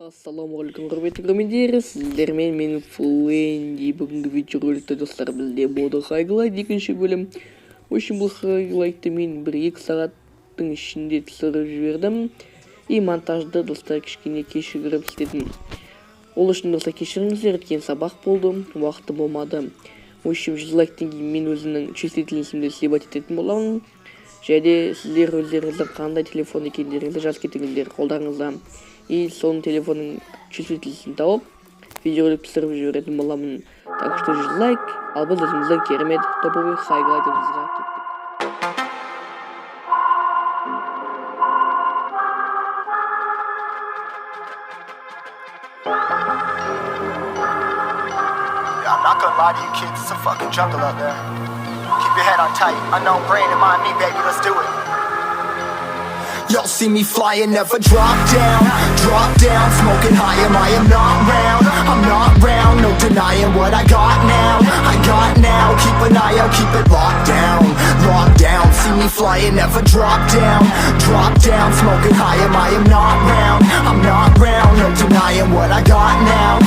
Ассалаумағалейкум құрметті көрермендер, сіздермен мен Флэнди. Бүгінгі видеороликте достар бізде болды Highlight екінші бөлім. Очень бұл Highlight'ты мен 1-2 сағаттың ішінде түсіріп жібердім. И монтажды достар кішкене кешігіріп істедім. Ол үшін достар кешіріңіздер, өткен сабақ болды, уақыты болмады. В общем, 100 лайктен кейін мен өзімнің чувствительностімді сипат ететін боламын. Және сіздер өздеріңіздің қандай телефон екендеріңізді жазып кетіңіздер қолдарыңызда. И соның телефонның чувствительностін тауып, видеоролик түсіріп жіберетін боламын. Так что 100 лайк, ал біз өзіміздің керемет топовый хайглайдымызға кеттік. I'm not gonna lie to you kids, it's a fucking jungle out there. Keep your head on tight, unknown brain and mind me, baby, let's do it. Y'all see me flying, never drop down, smoking high, I am not round, I'm not round, no denying what I got now, keep an eye out, keep it locked down, see me flying, never drop down, smoking high, I am not round, I'm not round, no denying what I got now,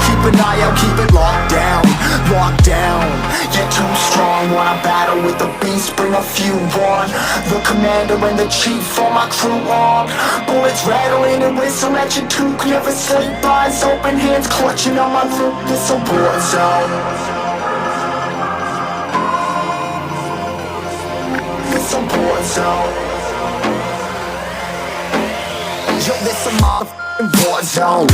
keep an eye out, keep it locked down, you're too strong, wanna battle with the beast, bring a few on, the commander and the chief for my crew on. Bullets rattling and whistle at your toque. Never sleep, eyes open, hands clutching on my loot. This a war zone. This a war zone. Yo, this a motherfucking war zone.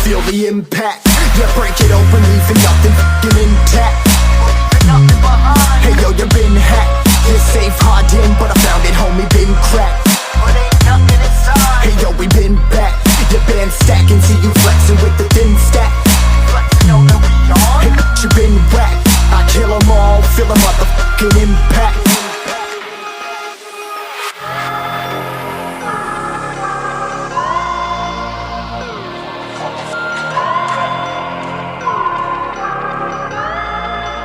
Feel the impact, yeah, break it open, leaving nothing f***ing intact. Hey yo, you been hacked, you're safe, hard in, but I found it, homie, been cracked. Hey yo, we been back, your band stacking, see you flexing with the thin stack. Hey, you been whacked, I kill them all, feel the motherfucking impact.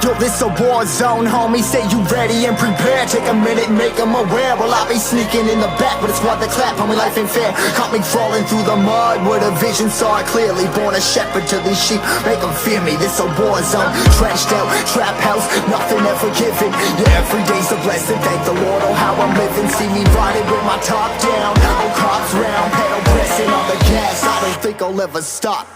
Yo, this a war zone, homie, say you ready and prepared. Take a minute, make them aware. Well, I be sneaking in the back, but it's worth the clap, homie, life ain't fair. Caught me crawling through the mud with a vision, saw it clearly. Born a shepherd to these sheep, make them fear me. This a war zone, trenched out, trap house, nothing ever given. Yeah, every day's a blessing, thank the Lord, oh how I'm living. See me riding with my top down, oh cops round, pedal pressing on the gas. I don't think I'll ever stop.